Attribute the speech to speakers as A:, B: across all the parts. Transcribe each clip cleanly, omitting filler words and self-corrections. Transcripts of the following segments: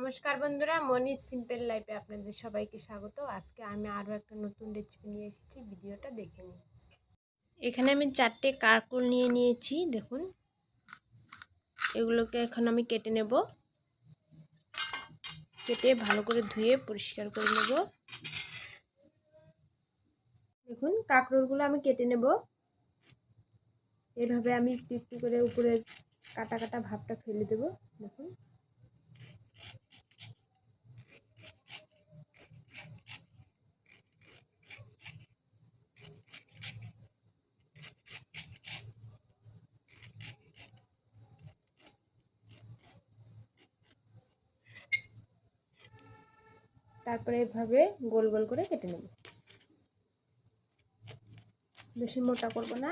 A: নমস্কার বন্ধুরা, মনির সিম্পল লাইফে আপনাদের সবাইকে স্বাগত। আজকে আমি আরও একটা নতুন রেসিপি নিয়ে এসেছি, ভিডিওটা দেখে নিন। এখানে আমি 4টে কাঁকরোল নিয়ে নিয়েছি। দেখুন, এগুলোকে এখন আমি কেটে নেব। কেটে ভালো করে ধুয়ে পরিষ্কার করে নেব। দেখুন, কাঁকরোলগুলো আমি কেটে নেব। এভাবে আমি একটু একটু করে উপরে কাটা কাটা ভাবটা ফেলে দেব। দেখুন, তারপরে এভাবে গোল গোল করে কেটে নেব। বেশি মোটা করব না।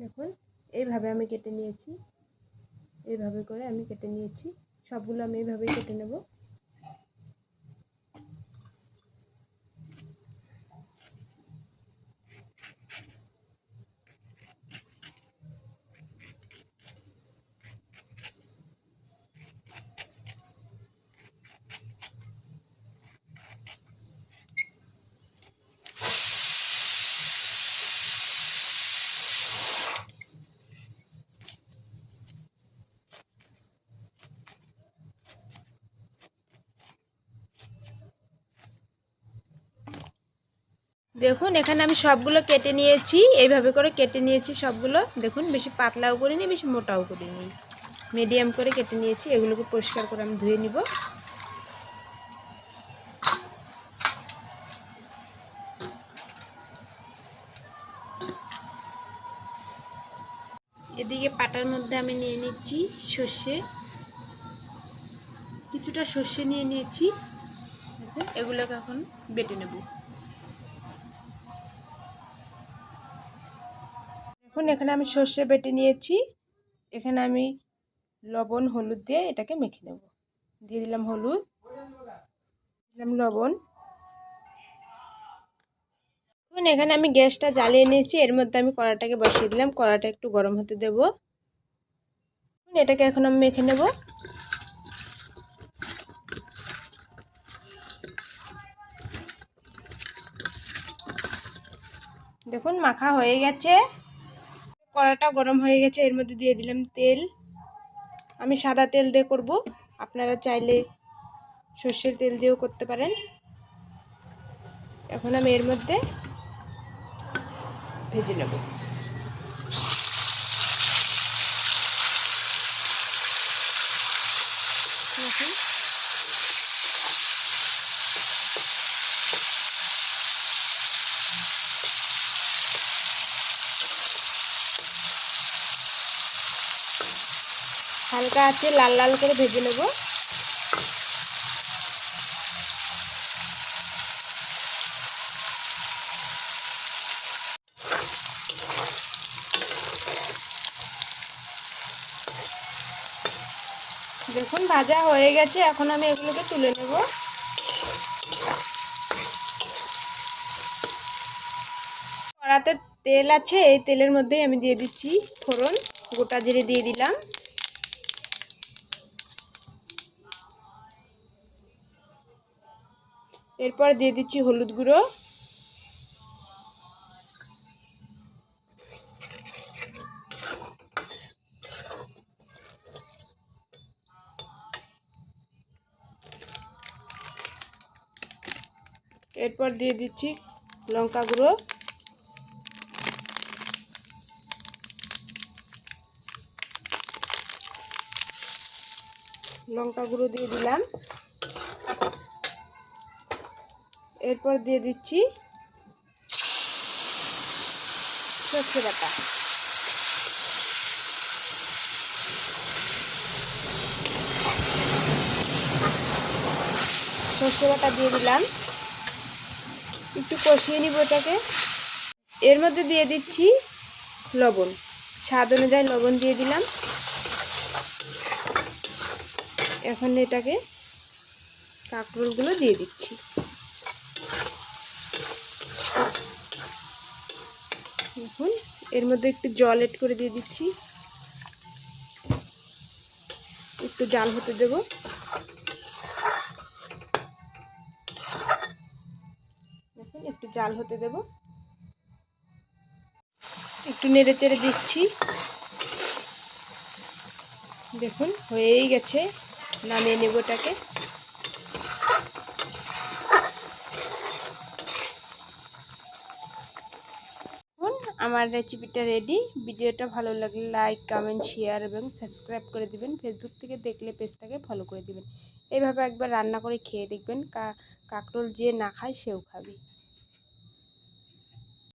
A: দেখুন, এইভাবে আমি কেটে নিয়েছি। এইভাবে করে আমি কেটে নিয়েছি। সবগুলো আমি এইভাবেই কেটে নেব। দেখুন, এখানে আমি সবগুলো কেটে নিয়েছি। এইভাবে করে কেটে নিয়েছি সবগুলো। দেখুন, বেশি পাতলাও করিনি, বেশি মোটাও করিনি, মিডিয়াম করে কেটে নিয়েছি। এগুলোকে পরিষ্কার করে আমি ধুয়ে নিব। এদিকে পাটার মধ্যে আমি নিয়ে নিচ্ছি সর্ষে, কিছুটা সর্ষে নিয়ে নিয়েছি। এগুলোকে এখন বেটে নেব। দেখুন, এখানে আমি সর্ষে বেটে নিয়েছি। এখানে আমি লবণ হলুদ দিয়ে এটাকে মেখে নেব। দিয়ে দিলাম হলুদ, দিলাম লবণ। এখানে আমি গ্যাসটা জ্বালিয়ে নিয়েছি। এর মধ্যে আমি কড়াটাকে বসিয়ে দিলাম। কড়াটা একটু গরম হতে দেব। এটাকে এখন আমি মেখে নেব। দেখুন, মাখা হয়ে গেছে। কড়াটা গরম হয়ে গেছে। এর মধ্যে দিয়ে দিলাম তেল। আমি সাদা তেল দিয়ে করব, আপনারা চাইলে সর্ষের তেল দিয়েও করতে পারেন। এখন আমি এর মধ্যে ভেজে নেব। হালকা আছে লাল লাল করে ভেজে নেব। দেখুন, ভাজা হয়ে গেছে। এখন আমি এগুলোকে তুলে নেব। কড়াতে তেল আছে, এই তেলের মধ্যেই আমি দিয়ে দিচ্ছি ফোড়ন। গোটা জিরে দিয়ে দিলাম। এরপর দিয়ে দিচ্ছি হলুদ গুঁড়ো, এরপর দিয়ে দিচ্ছি লঙ্কা গুঁড়ো, দিয়ে দিলাম। এরপর দিয়ে দিচ্ছি সর্ষে বাটা। সর্ষে বাটা দিয়ে দিলাম। একটু কষিয়ে নিব এটাকে। এর মধ্যে দিয়ে দিচ্ছি লবণ, স্বাদ অনুযায়ী লবণ দিয়ে দিলাম। এখন এটাকে কাঁকরোলগুলো দিয়ে দিচ্ছি। দেখুন এর মধ্যে একটু জল এড করে দিয়ে দিচ্ছি, একটু জাল হতে দেব। দেখুন একটু জাল হতে দেব, একটু নেড়ে চেড়ে দিচ্ছি। দেখুন হয়েই গেছে, নামিয়ে নেব এটাকে। আমার রেসিপিটা রেডি। ভিডিওটা ভালো লাগলে লাইক, কমেন্ট, শেয়ার এবং সাবস্ক্রাইব করে দিবেন। ফেসবুক থেকে দেখলে পেজটাকে ফলো করে দিবেন। এইভাবে একবার রান্না করে খেয়ে দেখবেন, কাঁকরোল যে না খায় সেও খাবে।